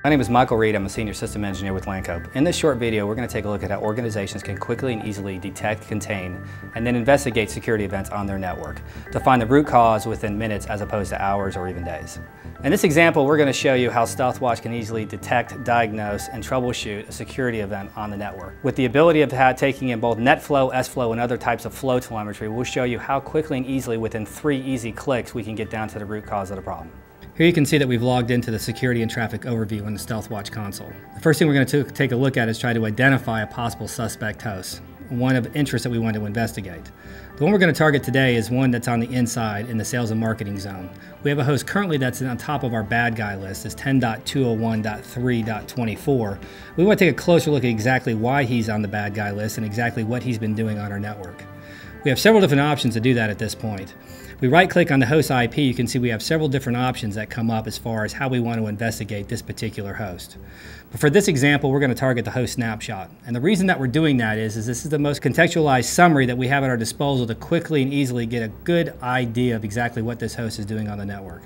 My name is Michael Reed. I'm a Senior System Engineer with Lancope. In this short video, we're going to take a look at how organizations can quickly and easily detect, contain, and then investigate security events on their network to find the root cause within minutes as opposed to hours or even days. In this example, we're going to show you how StealthWatch can easily detect, diagnose, and troubleshoot a security event on the network. With the ability of taking in both NetFlow, sFlow, and other types of flow telemetry, we'll show you how quickly and easily within 3 easy clicks we can get down to the root cause of the problem. Here you can see that we've logged into the security and traffic overview in the StealthWatch console. The first thing we're going to take a look at is try to identify a possible suspect host, one of interest that we want to investigate. The one we're going to target today is one that's on the inside in the sales and marketing zone. We have a host currently that's on top of our bad guy list, is 10.201.3.24. We want to take a closer look at exactly why he's on the bad guy list and exactly what he's been doing on our network. We have several different options to do that at this point. If we right-click on the host IP, you can see we have several different options that come up as far as how we want to investigate this particular host. But for this example, we're going to target the host snapshot. And the reason that we're doing that is this is the most contextualized summary that we have at our disposal to quickly and easily get a good idea of exactly what this host is doing on the network.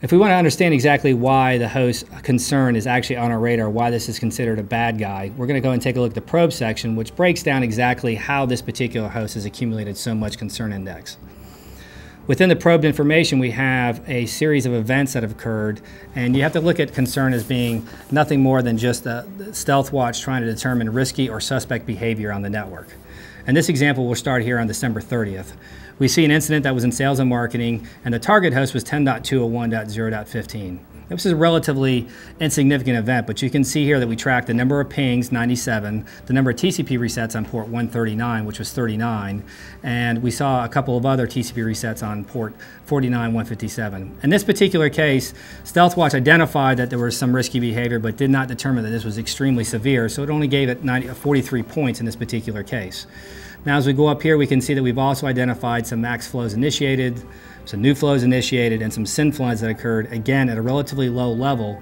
If we want to understand exactly why the host concern is actually on our radar, why this is considered a bad guy, we're going to go and take a look at the probe section, which breaks down exactly how this particular host has accumulated so much concern index. Within the probed information, we have a series of events that have occurred, and you have to look at concern as being nothing more than just the StealthWatch trying to determine risky or suspect behavior on the network. And this example will start here on December 30th. We see an incident that was in sales and marketing, and the target host was 10.201.0.15. This is a relatively insignificant event, but you can see here that we tracked the number of pings, 97, the number of TCP resets on port 139, which was 39, and we saw a couple of other TCP resets on port 49, 157. In this particular case, StealthWatch identified that there was some risky behavior, but did not determine that this was extremely severe, so it only gave it 43 points in this particular case. Now as we go up here, we can see that we've also identified some max flows initiated, some new flows initiated, and some SYN floods that occurred, again, at a relatively low level,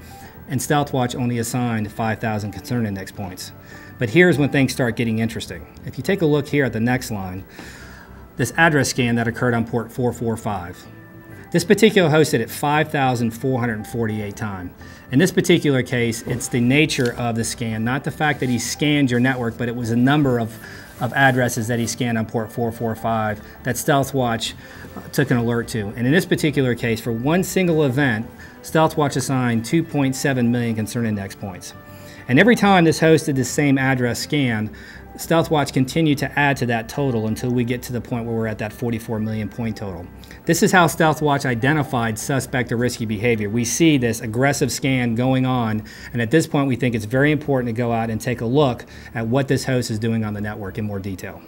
and StealthWatch only assigned 5,000 concern index points. But here's when things start getting interesting. If you take a look here at the next line, this address scan that occurred on port 445. This particular host did it 5,448 times. In this particular case, it's the nature of the scan, not the fact that he scanned your network, but it was a number of addresses that he scanned on port 445 that StealthWatch took an alert to. And in this particular case, for one single event, StealthWatch assigned 2.7 million concern index points. And every time this host did the same address scan, StealthWatch continued to add to that total until we get to the point where we're at that 44 million point total. This is how StealthWatch identified suspect or risky behavior. We see this aggressive scan going on, and at this point we think it's very important to go out and take a look at what this host is doing on the network in more detail.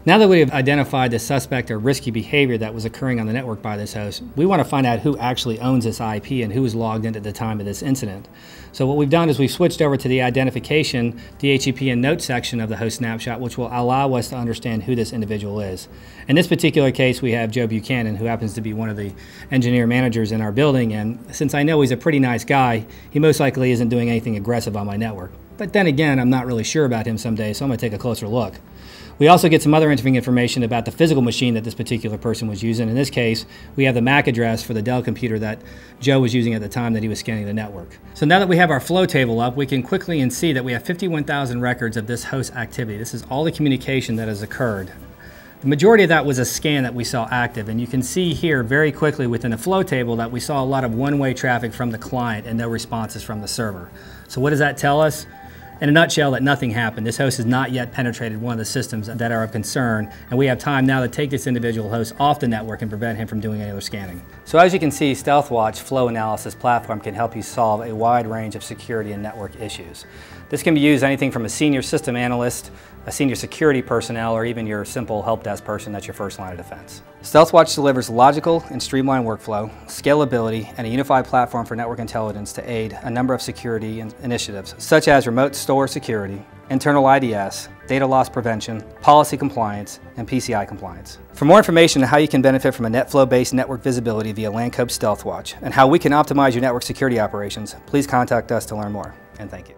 Now that we have identified the suspect or risky behavior that was occurring on the network by this host, we want to find out who actually owns this IP and who was logged in at the time of this incident. So what we've done is we've switched over to the identification, DHCP, and note section of the host snapshot, which will allow us to understand who this individual is. In this particular case, we have Joe Buchanan, who happens to be one of the engineer managers in our building, and since I know he's a pretty nice guy, he most likely isn't doing anything aggressive on my network. But then again, I'm not really sure about him some days, so I'm going to take a closer look. We also get some other interesting information about the physical machine that this particular person was using. In this case, we have the MAC address for the Dell computer that Joe was using at the time that he was scanning the network. So now that we have our flow table up, we can quickly see that we have 51,000 records of this host activity. This is all the communication that has occurred. The majority of that was a scan that we saw active, and you can see here very quickly within the flow table that we saw a lot of one-way traffic from the client and no responses from the server. So what does that tell us? In a nutshell, that nothing happened. This host has not yet penetrated one of the systems that are of concern, and we have time now to take this individual host off the network and prevent him from doing any other scanning. So as you can see, StealthWatch Flow Analysis platform can help you solve a wide range of security and network issues. This can be used anything from a senior system analyst, a senior security personnel, or even your simple help desk person that's your first line of defense. StealthWatch delivers logical and streamlined workflow, scalability, and a unified platform for network intelligence to aid a number of security initiatives, such as remote store security, internal IDS, data loss prevention, policy compliance, and PCI compliance. For more information on how you can benefit from a NetFlow-based network visibility via Lancope StealthWatch and how we can optimize your network security operations, please contact us to learn more, and thank you.